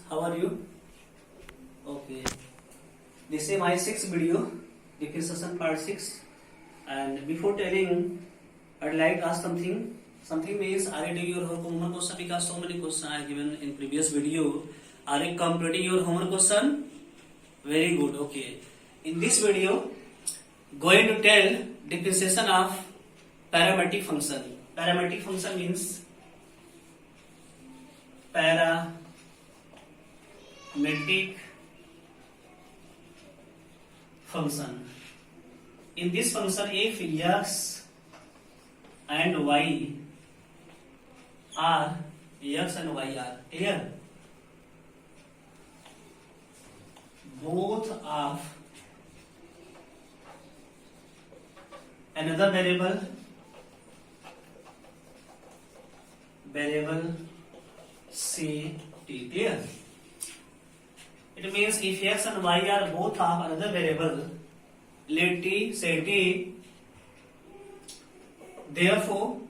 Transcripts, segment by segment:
how are you? Okay, this is my sixth video, differentiation part 6. And before telling, I'd like to ask something. Something means, are you doing your homework question? Because so many questions I have given in previous video. Are you completing your homework question? Very good. Okay. In this video, going to tell differentiation of parametric function. Parametric function means parametric function. In this function, if x and y are clear, both of another variable say t, clear. It means if x and y are both of another variable, let t, say t, therefore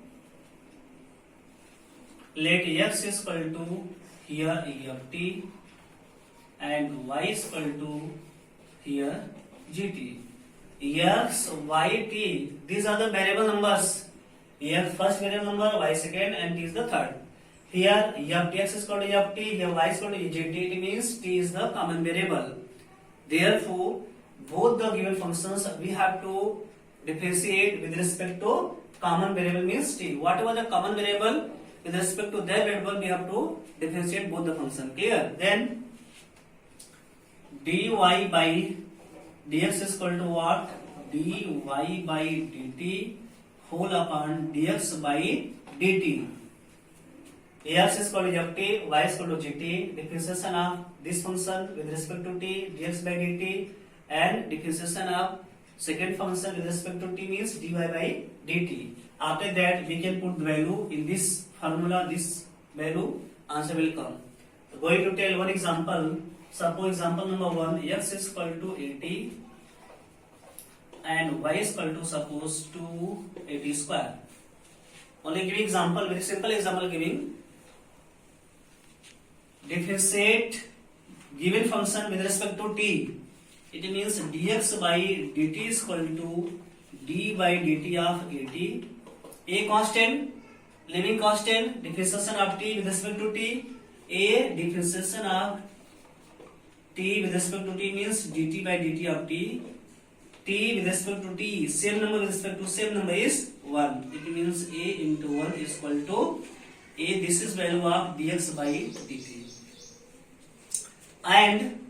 let x is equal to here e of t and y is equal to here gt. X, y, t, these are the variable numbers. Here first variable number, y second, and t is the third. Here e of t x is equal to e of t, here y is equal to gt. It means t is the common variable. Therefore, both the given functions we have to differentiate with respect to common variable means t. Whatever the common variable, with respect to that variable we have to differentiate both the function. Clear? Then dy by dx is equal to what? Dy by dt whole upon dx by dt. X is equal to f t, y is equal to gt. Differentiation of this function with respect to t, dx by dt, and differentiation of second function with respect to t means dy by dt. After that, we can put value in this formula, this value, answer will come. So going to tell one example. Suppose example number 1, x is equal to 80 and y is equal to suppose 280 square. Only giving example, very simple example giving. Differentiate given function with respect to t. It means dx by dt is equal to d by dt of 80. A constant, living constant, differentiation of t with respect to t. A differentiation of t with respect to t means dt by dt of t. T with respect to t, same number with respect to same number is 1. It means a into 1 is equal to a. This is value of dx by dt. And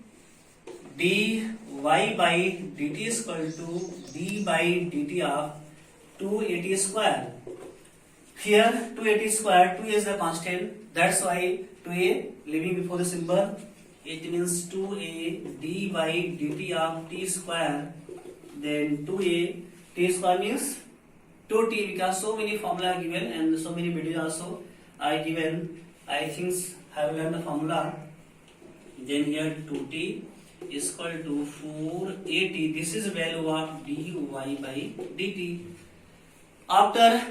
dy by dt is equal to d by dt of 280 square. Here 280 square, 2 is the constant, that's why 2a living before the symbol. It means 2a d by dt of t square. Then 2a t square means 2t, because so many formula are given and so many videos also are given. I think have learned the formula. Then here 2t is equal to 4at. This is value of dy by dt. After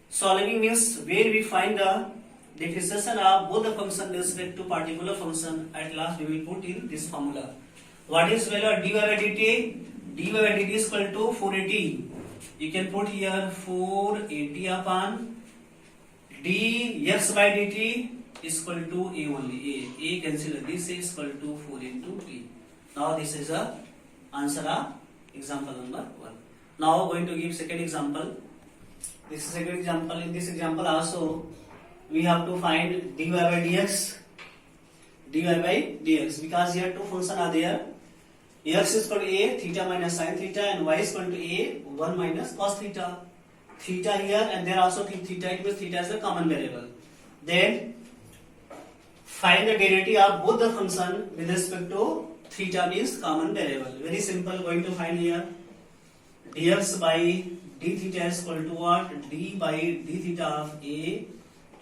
solving means where we find the differentiation of both the function with respect to particular function, at last we will put in this formula. What is value of dy by dt? Dy by dt is equal to 480. You can put here 480 upon dx by dt is equal to a only. A cancel. This is equal to 4 into t. Now this is the answer of example number 1. Now going to give second example. This is second example. In this example also we have to find dy by dx, because here two functions are there. X is equal to a theta minus sin theta and y is equal to a 1 minus cos theta. Theta here and there also theta, it means theta is a common variable. Then find the derivative of both the function with respect to theta means common variable. Very simple, going to find here dx by d theta is equal to what? D by d theta of a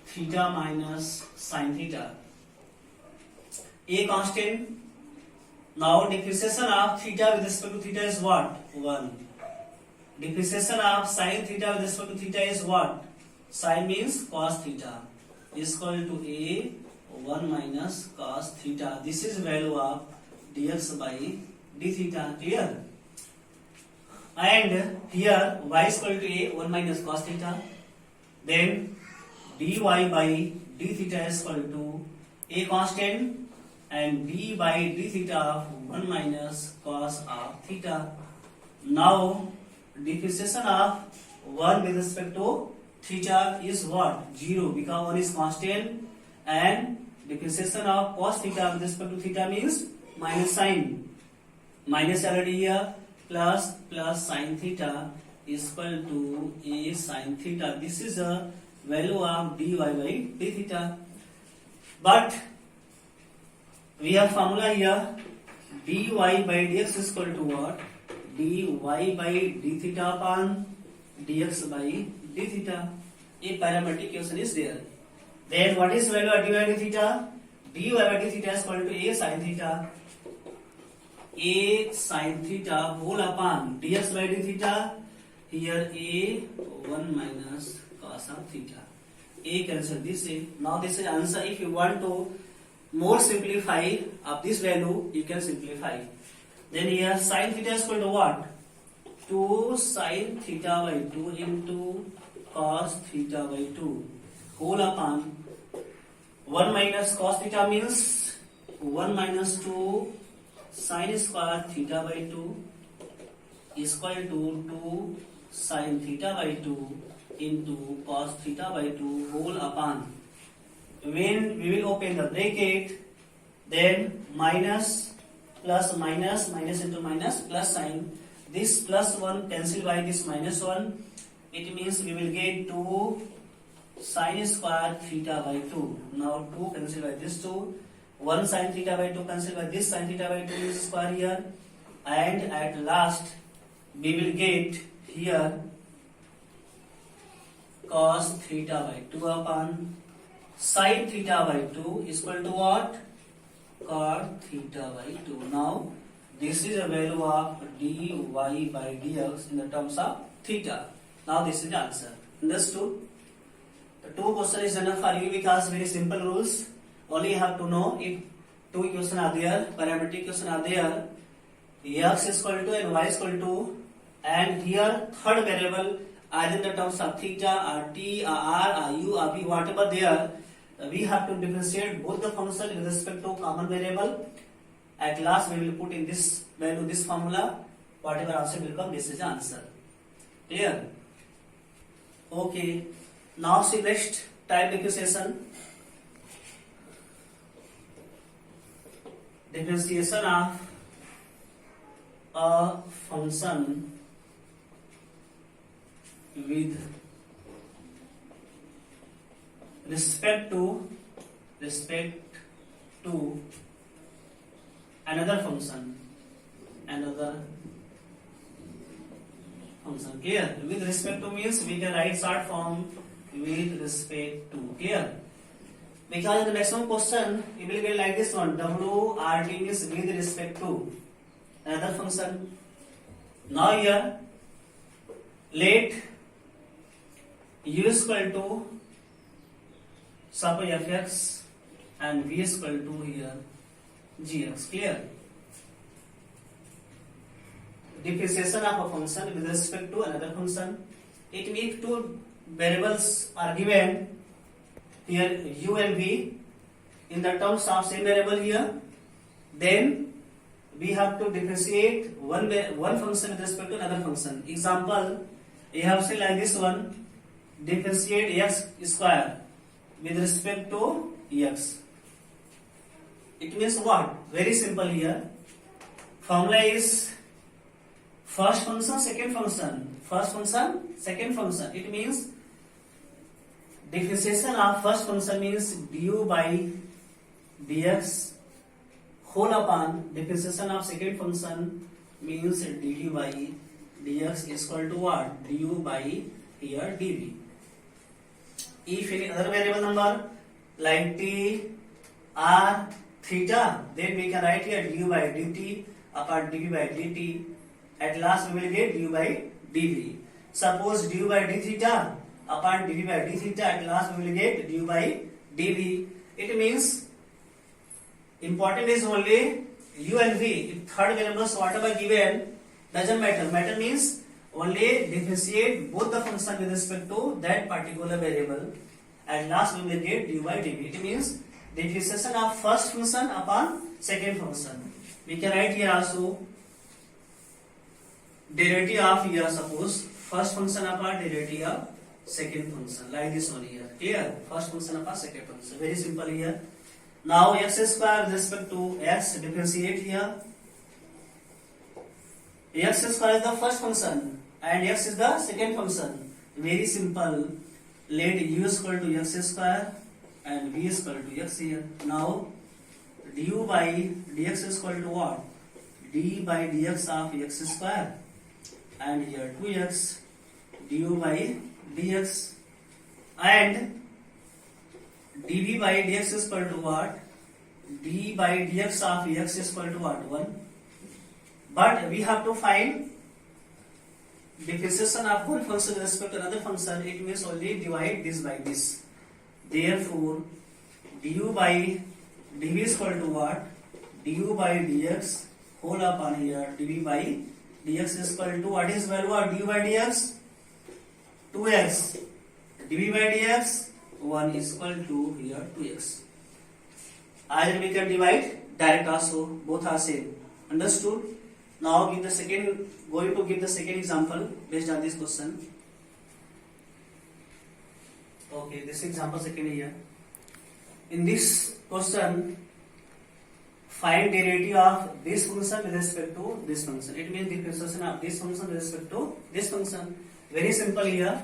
theta minus sin theta. A constant. Now differentiation of theta with respect to theta is what? 1. Differentiation of sin theta with respect to theta is what? Sin means cos theta is equal to a 1 minus cos theta. This is value of dx by d theta. Clear? And here y is equal to a 1 minus cos theta. Then dy by d theta is equal to a constant and d by d theta of 1 minus cos of theta. Now differentiation of 1 with respect to theta is what? 0, because 1 is constant, and differentiation of cos theta with respect to theta means minus sign. Minus already here, plus sin theta is equal to a sin theta. This is the value of dy by d theta. But we have formula here, dy by dx is equal to what? dy by d theta upon dx by d theta. A parametric equation is there. Then what is value of dy by d theta? dy by d theta is equal to a sin theta. A sin theta whole upon dx by d theta. Here a 1 minus cos of theta. A cancel this a. Now this is answer. If you want to more simplify of this value, you can simplify. Then here sin theta is equal to what? 2 sin theta by 2 into cos theta by 2 whole upon 1 minus cos theta means 1 minus 2 sin square theta by 2 is equal to 2 sin theta by 2 into cos theta by 2 whole upon. When we will open the bracket, then minus plus minus, minus into minus, plus sign. This plus 1 cancel by this minus 1. It means we will get 2 sin square theta by 2. Now 2 cancel by this 2. 1 sin theta by 2 cancel by this sin theta by 2 is square here. And at last we will get here cos theta by 2 upon sin theta by 2 is equal to what? Cot theta by 2. Now this is a value of dy by dx in the terms of theta. Now this is the answer. Understood? The 2 question is enough for you because very simple rules. Only you have to know if 2 equations are there, parametric equations are there, x is equal to and y is equal to, and here third variable either in the terms of theta or t or r or u or v, whatever they are, we have to differentiate both the function with respect to common variable. At last we will put in this value, this formula, whatever answer will come, this is the answer. Clear? Okay. Now see next type differentiation. Differentiation of a function with respect to another function. Clear? With respect to means we can write short form with respect to. Clear? Because in the maximum question it will be like this one, WRT means with respect to another function. Now here let u is equal to sub fx and v is equal to here gx. Clear? Differentiation of a function with respect to another function. It means 2 variables are given here, u and v, in the terms of same variable here. Then we have to differentiate one function with respect to another function. Example, you have said like this one, differentiate x square with respect to x. It means what? Very simple here. Formula is first function, second function. First function, second function. It means differentiation of first function means du by dx whole upon differentiation of second function means dt by dx is equal to what? Du by here dv. If any other variable number like t, r, theta, then we can write here du by dt upon dv by dt. At last we will get du by dv. Suppose du by d theta upon dv by d theta, at last we will get du by dv. It means important is only u and v. If third variables whatever given doesn't matter. Matter means only differentiate both the function with respect to that particular variable, and last we will get dy by dv. It means differentiation of first function upon second function. We can write here also derivative of here, suppose first function upon derivative of second function, like this one here. Clear? First function upon second function. Very simple here. Now x square with respect to x, differentiate here. X square is the first function and x is the second function. Very simple. Let u is equal to x square and v is equal to x here. Now du by dx is equal to what? d by dx of x square, and here 2x du by dx, and dv by dx is equal to what? d by dx of x is equal to what? 1. But we have to find differentiation of one function with respect to another function. It means only divide this by this. Therefore du by dv is equal to what? du by dx whole upon here dv by dx is equal to what is value of du by dx? 2x. dv by dx 1 is equal to here 2x. Either we can divide direct also, both are same. Understood? Now give the second, going to give the second example based on this question. Okay, this example second here. In this question, find derivative of this function with respect to this function. It means differentiation of this function with respect to this function. Very simple here.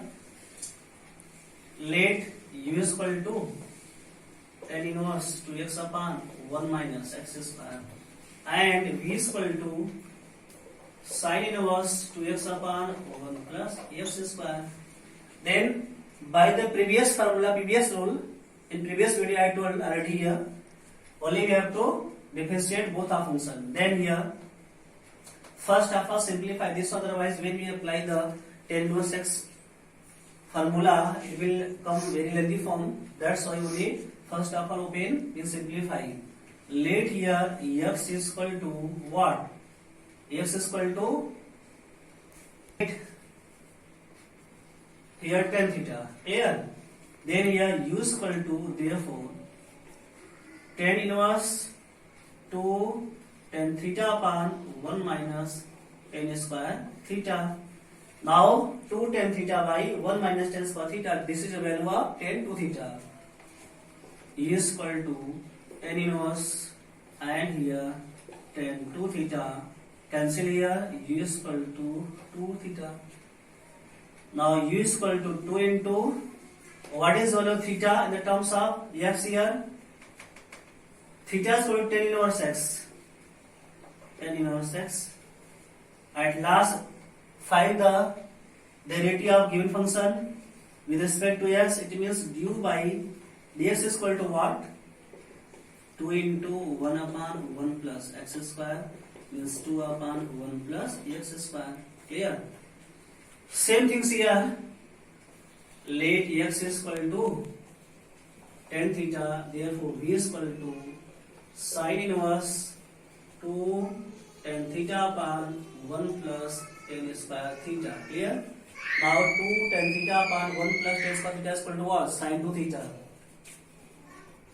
Let u is equal to tan inverse 2x upon 1 minus x square, and v is equal to sin inverse 2x upon 1 plus x square. Then by the previous formula, previous rule, in previous video I told already here, only we have to differentiate both our function. Then here, first of all simplify this, otherwise when we apply the tan inverse x formula, it will come very lengthy form. That's why we need first of all open in simplify. Let here x is equal to what? X is equal to here tan theta. Here, then here u is equal to, therefore tan inverse 2 tan theta upon 1 minus tan square theta. Now 2 tan theta by 1 minus tan square theta. This is a value of tan 2 theta. U is equal to tan inverse, and here tan 2 theta. Cancel here. U is equal to 2 theta. Now u is equal to 2 into what is value of theta in the terms of x here? Theta is equal to tan inverse x. Tan inverse x. At last, find the derivative of given function with respect to x. It means du by dx is equal to what? 2 into 1 upon 1 plus x square, means 2 upon 1 plus x square. Clear? Same things here. Let x is equal to tan theta, therefore v is equal to sin inverse 2 tan theta upon 1 plus tan square theta. Clear? Now 2 tan theta upon 1 plus tan square theta is equal to what? Sin 2 theta.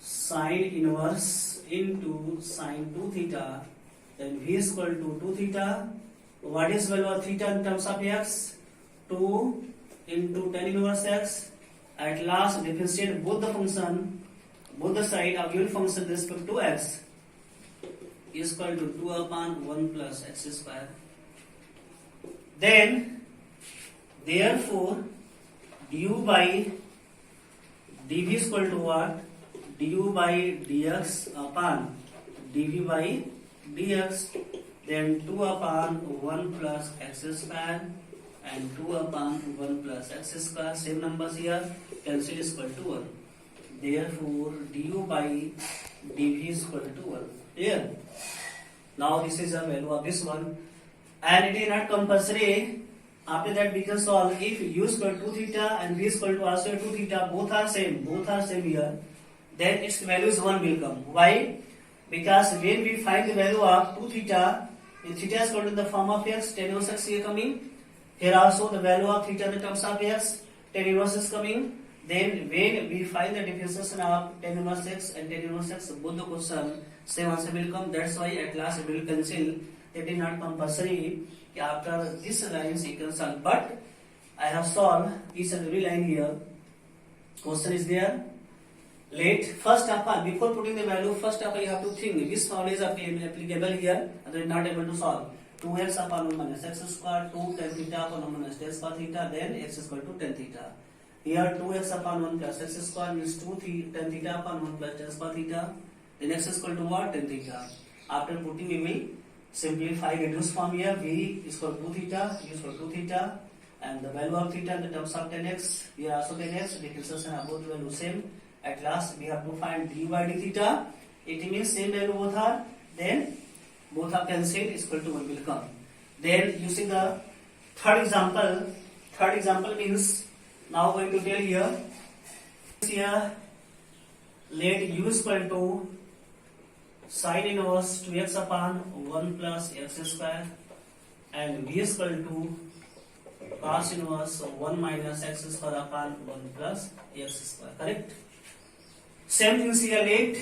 Sin inverse into sin 2 theta, then v is equal to 2 theta. What is value of theta in terms of x? 2 into tan inverse x. At last, differentiate both the function, both the side of given function with respect to x, is equal to 2 upon 1 plus x square. Then, therefore, du by dv is equal to what? du by dx upon dv by dx, then 2 upon 1 plus x square and 2 upon 1 plus x square. Same numbers here, cancel is equal to 1. Therefore, du by dv is equal to 1. Here, now this is the value of this one, and it is not compulsory. After that we can solve. If u is equal to 2 theta and v is equal to also 2 theta, both are same here, then its value is 1 will come. Why? Because when we find the value of 2 theta, if theta is called in the form of x, tan inverse x here coming. Here also the value of theta in the terms of x, tan inverse is coming. Then when we find the differentiation of tan inverse x and tan inverse x, both the question same answer will come. That's why at last we will cancel. That is not compulsory. After this lines you can solve. But I have solved each and every line here. Question is there. Let first of all, before putting the value, first of all you have to think which formula is applicable here. Otherwise not able to solve. 2x upon 1 minus x square, 2 tan theta upon 1 minus tan square theta, then x is equal to tan theta. Here 2x upon 1 plus x square means 2 tan theta upon 1 plus tan square theta. Then x is equal to what? Tan theta. After putting we will simplify reduce form here. V is equal to 2 theta, u is equal to 2 theta, and the value of theta in the terms of tan x. Here also tan x. Differentiation of both value same. At last we have to find du by d theta. It means same value both are. Then both are cancelled, is equal to 1 will come. Then using the third example means now going to tell here let u is equal to sin inverse 2x upon 1 plus x square and v is equal to cos inverse 1 minus x square upon 1 plus x square. Correct? Same things here. Let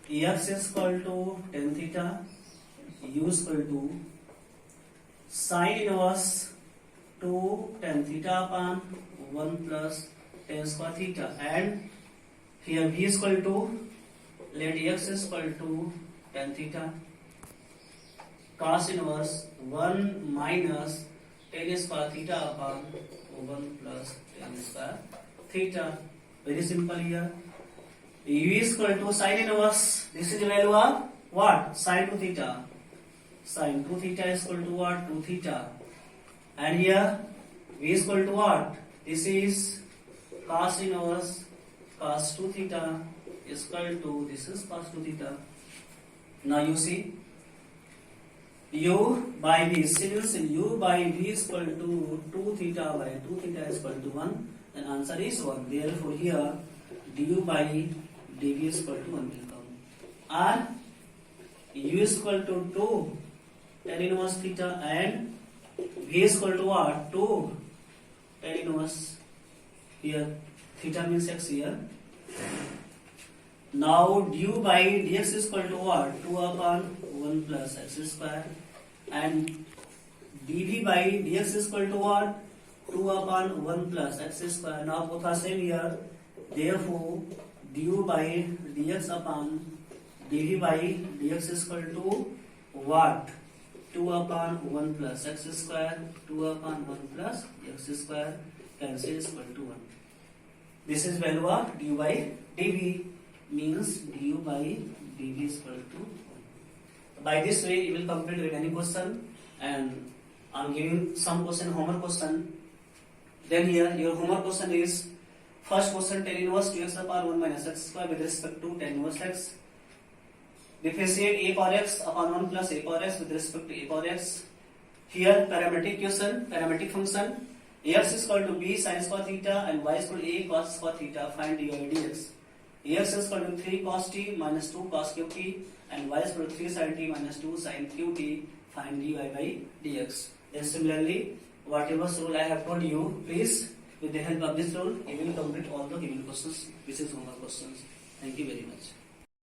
x is equal to tan theta, u is equal to sin inverse 2 tan theta upon 1 plus tan square theta, and here v is equal to let x is equal to tan theta cos inverse 1 minus tan square theta upon 1 plus tan square theta. Very simple here. U is equal to sin inverse. This is the value of what? Sin 2 theta. Sin 2 theta is equal to what? 2 theta. And here v is equal to what? This is cos inverse cos 2 theta is equal to this is cos 2 theta. Now you see u by v. Since u by v is equal to 2 theta by 2 theta is equal to 1, then answer is 1. Therefore here du by dv is equal to 1 will come. And u is equal to 2 tan inverse theta and v is equal to what? 2 tan inverse. Here theta means x here. Now du by dx is equal to what? 2 upon 1 plus x square, and dv by dx is equal to what? 2 upon 1 plus x square. Now both are same here. Therefore du by dx upon dv by dx is equal to what? 2 upon 1 plus x square, 2 upon 1 plus x square, cancel is equal to 1. This is value of du by dv, means du by dv is equal to 1. By this way you will complete remaining question, and I am giving some question homework question. Then here your homework question is first question tan inverse 2x upon 1 minus x square with respect to tan inverse x. Differentiate a power x upon 1 plus a power x with respect to a power x. Here parametric question, parametric function. X is equal to b sin square theta and y is equal to a cos square theta. Find dy by dx. X is equal to 3 cos t minus 2 cos qt and y is equal to 3 sin t minus 2 sin qt. Find dy by dx. Then similarly, whatever rule I have told you, please with the help of this rule, you will complete all the given questions, which is homework questions. Thank you very much.